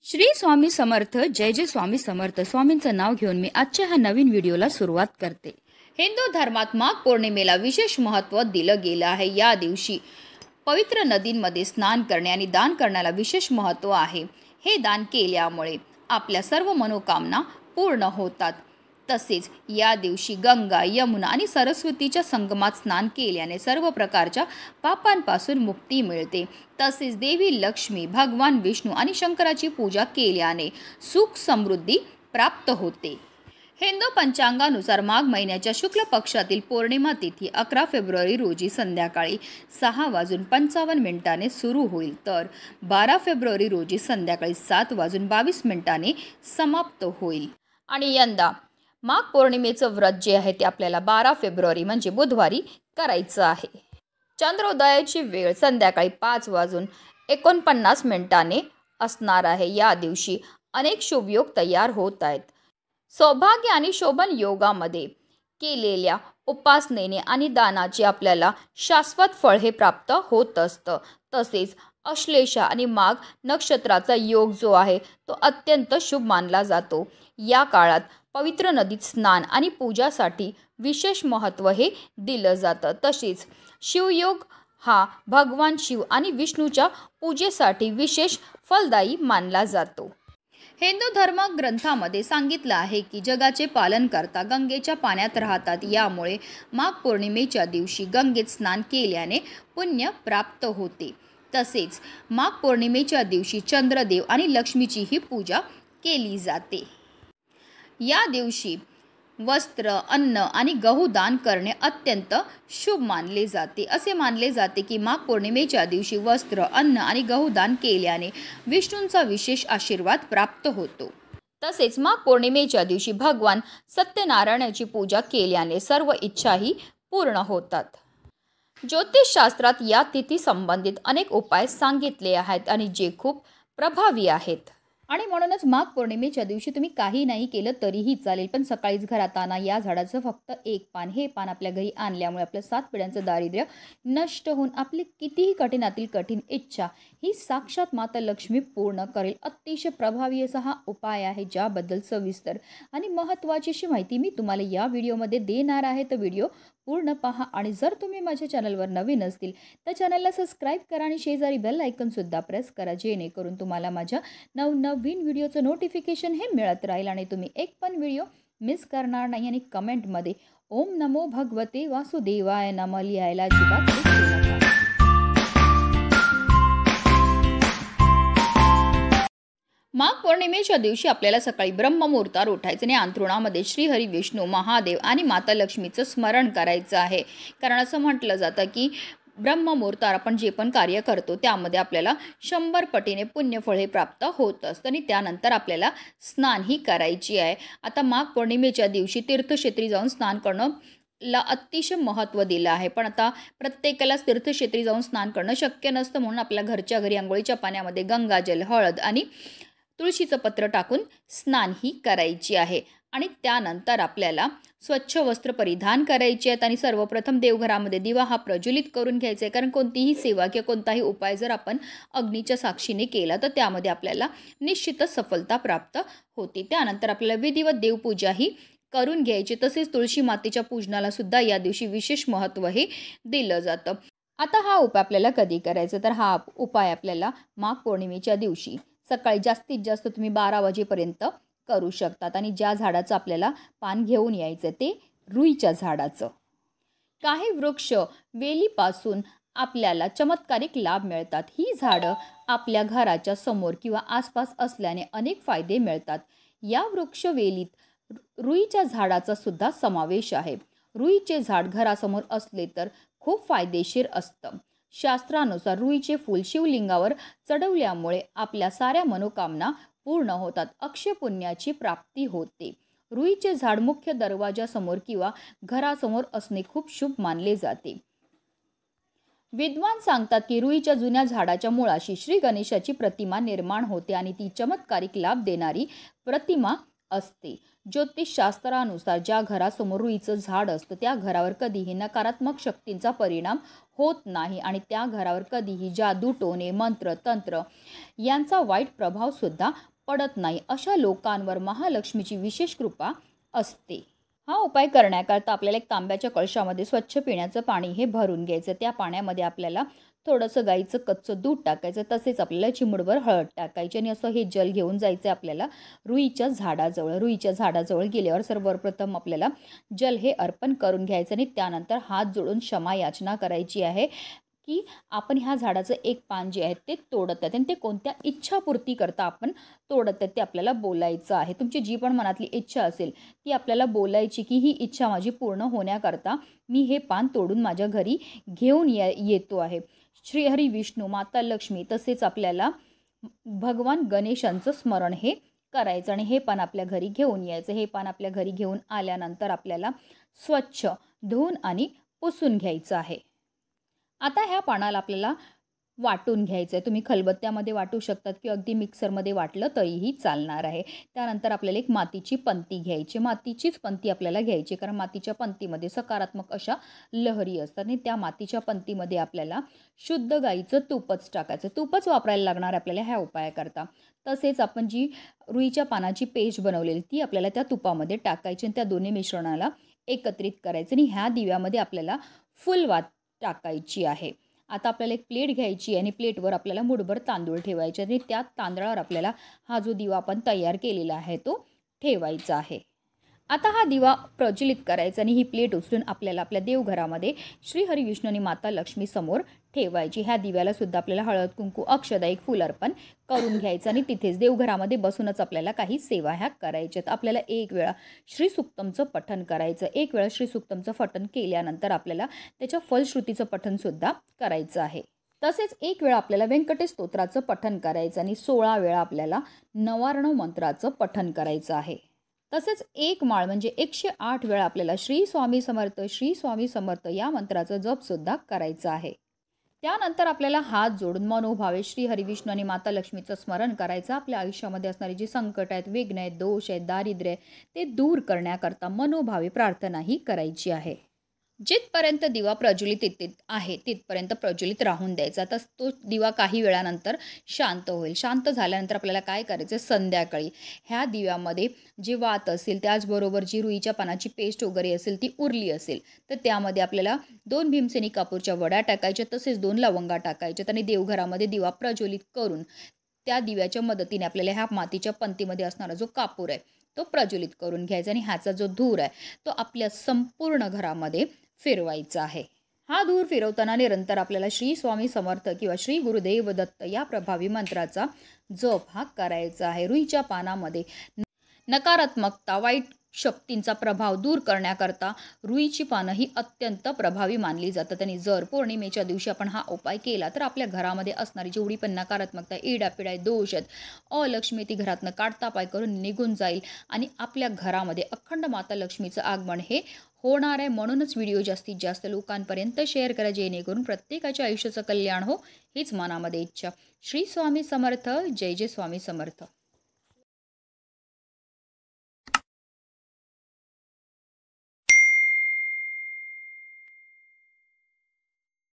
श्री स्वामी समर्थ. जय जय स्वामी समर्थ. स्वामींचं नाव घेऊन मी आजच्या ह्या नवीन व्हिडिओला सुरुवात करते. हिंदू धर्मात माघ पौर्णिमेला विशेष महत्त्व दिलं गेलं आहे. या दिवशी पवित्र नदींमध्ये स्नान करणे आणि दान करण्याला विशेष महत्त्व आहे. हे दान केल्यामुळे आपल्या सर्व मनोकामना पूर्ण होतात. तसेच या दिवशी गंगा, यमुना आणि सरस्वतीच्या संगमात स्नान केल्याने सर्व प्रकारच्या पापांपासून मुक्ती मिळते. तसेच देवी लक्ष्मी, भगवान विष्णू आणि शंकराची पूजा केल्याने सुख समृद्धी प्राप्त होते. हिंदू पंचांगानुसार माघ महिन्याच्या शुक्ल पक्षातील पौर्णिमा तिथी 11 फेब्रुवारी रोजी संध्याकाळी 6:55 सुरू होईल, तर 12 फेब्रुवारी रोजी संध्याकाळी 7:22 समाप्त होईल. आणि यंदा माघ पौर्णिमेचं व्रत जे आहे ते आपल्याला 12 फेब्रुवारी म्हणजे बुधवारी करायचं आहे. चंद्रोदयाची वेळ संध्याकाळी 5:49 असणार आहे. या दिवशी अनेक शुभयोग तयार होत आहेत. सौभाग्य आणि शोभन योगामध्ये केलेल्या उपासनेने आणि दानाचे आपल्याला शाश्वत फळ हे प्राप्त होत असतं. तसेच अश्लेषा आणि माघ नक्षत्राचा योग जो आहे तो अत्यंत शुभ मानला जातो. या काळात पवित्र नदीत स्नान आणि पूजासाठी विशेष महत्त्व हे दिलं जातं. तसेच शिवयोग हा भगवान शिव आणि विष्णूच्या पूजेसाठी विशेष फलदायी मानला जातो. हिंदू धर्म ग्रंथामध्ये सांगितलं आहे की जगाचे पालन करता गंगेच्या पाण्यात राहतात. यामुळे माघ पौर्णिमेच्या दिवशी गंगेत स्नान केल्याने पुण्य प्राप्त होते. तसेच माघ पौर्णिमेच्या दिवशी चंद्रदेव आणि लक्ष्मीचीही पूजा केली जाते. या दिवशी वस्त्र, अन्न आणि गहू दान करणे अत्यंत शुभ मानले जाते. असे मानले जाते की माघ पौर्णिमेच्या दिवशी वस्त्र, अन्न आणि गहू दान केल्याने विष्णूंचा विशेष आशीर्वाद प्राप्त होतो. तसेच माघ पौर्णिमेच्या दिवशी भगवान सत्यनारायणाची पूजा केल्याने सर्व इच्छाही पूर्ण होतात. ज्योतिषशास्त्रात या तिथी संबंधित अनेक उपाय सांगितले आहेत आणि जे खूप प्रभावी आहेत. आणि म्हणूनच माघ पौर्णिमेच्या दिवशी तुम्ही काही नाही केलं तरीही चालेल, पण सकाळीच घरात आणा या झाडाचं फक्त एक पान. हे पान आपल्या घरी आणल्यामुळे आपलं 7 पिढ्यांचं दारिद्र्य नष्ट होऊन आपली कितीही कठीणातील कठीण इच्छा ही साक्षात माता लक्ष्मी पूर्ण करेल. अतिशय प्रभावी असा हा उपाय आहे, ज्याबद्दल सविस्तर आणि महत्त्वाची अशी माहिती मी तुम्हाला या व्हिडिओमध्ये देणार आहे. तर व्हिडिओ पूर्ण पहा. आणि जर तुम्ही माझ्या चॅनलवर नवीन असतील तर चॅनलला सबस्क्राईब करा आणि शेजारी बेल आयकॉनसुद्धा प्रेस करा, जेणेकरून तुम्हाला माझ्या नवनवीन व्हिडिओचं नोटिफिकेशन हे मिळत राहील आणि तुम्ही एक पण व्हिडिओ मिस करणार नाही. आणि कमेंटमध्ये ओम नमो भगवते वासुदेवाय नमः लिहायला अजिबात विसरू नका. माघ पौर्णिमेच्या दिवशी आपल्याला सकाळी ब्रह्ममुहूर्तावर उठायचं आणि अंथरुणामध्ये श्रीहरी, विष्णू, महादेव आणि माता लक्ष्मीचं स्मरण करायचं आहे. कारण असं म्हटलं जातं की ब्रह्ममुहूर्तावर आपण जे पण कार्य करतो त्यामध्ये आपल्याला 100 पटीने पुण्यफळ हे प्राप्त होत असतं. आणि त्यानंतर आपल्याला स्नानही करायची आहे. आता माघ पौर्णिमेच्या दिवशी तीर्थक्षेत्री जाऊन स्नान करणं ला अतिशय महत्त्व दिलं आहे. पण आता प्रत्येकालाच तीर्थक्षेत्री जाऊन स्नान करणं शक्य नसतं, म्हणून आपल्या घरच्या घरी आंघोळीच्या पाण्यामध्ये गंगाजल, हळद आणि तुळशीचं पत्र टाकून स्नान ही करायची आहे. आणि त्यानंतर आपल्याला स्वच्छ वस्त्र परिधान करायचे आहेत आणि सर्वप्रथम देवघरामध्ये दिवा हा प्रज्वलित करून घ्यायचा आहे. कारण कोणतीही सेवा किंवा कोणताही उपाय जर आपण अग्नीच्या साक्षीने केला तर त्यामध्ये आपल्याला निश्चितच सफलता प्राप्त होते. त्यानंतर आपल्याला विधिवत देवपूजाही करून घ्यायची. तसेच तुळशी मातेच्या पूजनाला सुद्धा या दिवशी विशेष महत्त्व हे दिलं जातं. आता हा उपाय आपल्याला कधी करायचा, तर हा उपाय आपल्याला माघ पौर्णिमेच्या दिवशी सकाळी जास्तीत जास्त तुम्ही 12 वाजेपर्यंत करू शकतात. आणि ज्या झाडाचं आपल्याला पान घेऊन यायचं ते रुईच्या झाडाचं. काही वृक्ष वेलीपासून आपल्याला चमत्कारिक लाभ मिळतात. ही झाडं आपल्या घराच्या समोर किंवा आसपास असल्याने अनेक फायदे मिळतात. या वृक्षवेलीत रुईच्या झाडाचा सुद्धा समावेश आहे. रुईचे झाड घरासमोर असले तर खूप फायदेशीर असतं. शास्त्रानुसार रुईचे फूल शिवलिंगावर चढवल्यामुळे आपल्या साऱ्या मनोकामना पूर्ण होतात. अक्षय पुण्याची प्राप्ती होते. रुईचे झाड मुख्य दरवाजासमोर किंवा घरासमोर असणे खूप शुभ मानले जाते. विद्वान सांगतात की रुईच्या जुन्या झाडाच्या मुळाशी श्री गणेशाची प्रतिमा निर्माण होते आणि ती चमत्कारिक लाभ देणारी प्रतिमा असते. ज्योतिषशास्त्रानुसार ज्या घरासमोर रुईचं झाड असतं त्या घरावर कधीही नकारात्मक शक्तींचा परिणाम होत नाही आणि त्या घरावर कधीही जादू, टोणे, मंत्र, तंत्र यांचा वाईट प्रभावसुद्धा पडत नाही. अशा लोकांवर महालक्ष्मीची विशेष कृपा असते. हा उपाय करण्याकरता आपल्याला एक तांब्याच्या कळशामध्ये स्वच्छ पिण्याचं पाणी हे भरून घ्यायचं. त्या पाण्यामध्ये आपल्याला थोडंसं गाईचं कच्चं दूध टाकायचं, तसेच आपल्याला चिमूटभर हळद टाकायची आणि असं हे जल घेऊन जायचं आपल्याला रुईच्या झाडाजवळ. रुईच्या झाडाजवळ गेल्यावर सर्वप्रथम आपल्याला जल हे अर्पण करून घ्यायचं आणि त्यानंतर हात जोडून क्षमा याचना करायची आहे की आपण ह्या झाडाचं एक पान जे आहे ते तोडत आहेत आणि ते कोणत्या इच्छापूर्ती करता आपण तोडत आहेत ते आपल्याला बोलायचं आहे. तुमची जी पण मनातली इच्छा असेल ती आपल्याला बोलायची की ही इच्छा माझी पूर्ण होण्याकरता मी हे पान तोडून माझ्या घरी घेऊन येतो आहे. श्रीहरी विष्णू, माता लक्ष्मी तसेच आपल्याला भगवान गणेशांचं स्मरण हे करायचं आणि हे पान आपल्या घरी घेऊन यायचं. हे पान आपल्या घरी घेऊन आल्यानंतर आपल्याला स्वच्छ धुवून आणि पुसून घ्यायचं आहे. आता ह्या पानाला आपल्याला वाटून घ्यायचं आहे. तुम्ही खलबत्त्यामध्ये वाटू शकतात की अगदी मिक्सरमध्ये वाटलं तरीही चालणार आहे. त्यानंतर आपल्याला एक मातीची पंती घ्यायची. मातीचीच पंती आपल्याला घ्यायची कारण मातीच्या पंतीमध्ये सकारात्मक अशा लहरी असतात आणि त्या मातीच्या पंतीमध्ये आपल्याला शुद्ध गाईचं तूपच टाकायचं. तूपच वापरायला लागणार आपल्याला ह्या उपायाकरता. तसेच आपण जी रुईच्या पानाची पेस्ट बनवलेली ती आपल्याला त्या तुपामध्ये टाकायची आणि त्या दोन्ही मिश्रणाला एकत्रित करायचं आणि ह्या दिव्यामध्ये आपल्याला फुलवात टाकायची आहे. आता आपल्याला एक प्लेट घ्यायची आणि प्लेटवर आपल्याला मुठभर तांदूळ ठेवायचे आणि त्या तांदळावर आपल्याला हा जो दिवा आपण तयार केलेला आहे तो ठेवायचा आहे. आता हा दिवा प्रज्वलित करायचा आणि ही प्लेट उचलून आपल्याला आपल्या देवघरामध्ये श्री हरी विष्णू आणि माता लक्ष्मी समोर ठेवायची. ह्या दिव्याला सुद्धा आपल्याला हळद, कुंकू, अक्षदा, एक फूल अर्पण करून घ्यायचं आणि तिथेच देवघरामध्ये बसूनच आपल्याला काही सेवा ह्या करायच्यात. आपल्याला एक वेळा श्री सुक्तमचं पठण करायचं. एक वेळा श्री सुक्तमचं पठण केल्यानंतर आपल्याला त्याच्या फलश्रुतीचं पठणसुद्धा करायचं आहे. तसेच एक वेळा आपल्याला व्यंकटेश स्तोत्राचं पठण करायचं आणि 16 वेळा आपल्याला नवार्णव मंत्राचं पठण करायचं आहे. तसेच एक माळ म्हणजे 108 वेळा आपल्याला श्री स्वामी समर्थ, श्री स्वामी समर्थ या मंत्राचं जपसुद्धा करायचं आहे. त्यानंतर आपल्याला हात जोडून मनोभावे श्री हरिविष्णू आणि माता लक्ष्मीचं स्मरण करायचं. आपल्या आयुष्यामध्ये असणारी जी संकट आहेत, विघ्न आहेत, दोष आहेत, दारिद्र्य ते दूर करण्याकरता मनोभावे प्रार्थनाही करायची आहे. जिथपर्यंत दिवा प्रज्वलित आहे तिथपर्यंत प्रज्वलित राहून द्यायचा. तर तो दिवा काही वेळानंतर शांत होईल. शांत झाल्यानंतर आपल्याला काय करायचं, संध्याकाळी ह्या दिव्यामध्ये जे वात असेल त्याचबरोबर जी रुईच्या पानाची पेस्ट वगैरे असेल ती उरली असेल तर त्यामध्ये आपल्याला 2 भीमसेनी कापूरच्या वड्या टाकायच्या, तसेच 2 लवंगा टाकायच्यात आणि देवघरामध्ये दिवा प्रज्वलित करून त्या दिव्याच्या मदतीने आपल्याला ह्या मातीच्या पंतीमध्ये असणारा जो कापूर आहे तो प्रज्वलित करून घ्यायचा आणि ह्याचा जो धूर आहे तो आपल्या संपूर्ण घरामध्ये फिरवायचा आहे. हा धूर फिरवताना निरंतर आपल्याला श्री स्वामी समर्थ किंवा श्री गुरुदेव दत्त या प्रभावी मंत्राचा जप हा करायचा आहे. रुईच्या पानामध्ये नकारात्मकता, वाईट शक्तींचा प्रभाव दूर करण्याकरता रुईची पानं ही अत्यंत प्रभावी मानली जातात आणि जर पौर्णिमेच्या दिवशी आपण हा उपाय केला तर आपल्या घरामध्ये असणारी जेवढी पण नकारात्मकता, इडापिडा, दोष आहेत, अलक्ष्मी ती घरातनं काढता पाय करून निघून जाईल आणि आपल्या घरामध्ये अखंड माता लक्ष्मीचं आगमन हे होणार आहे. म्हणूनच व्हिडिओ जास्तीत जास्त लोकांपर्यंत शेअर करा जेणेकरून प्रत्येकाच्या आयुष्याचं कल्याण हो हीच मनामध्ये इच्छा. श्री स्वामी समर्थ. जय जय स्वामी समर्थ.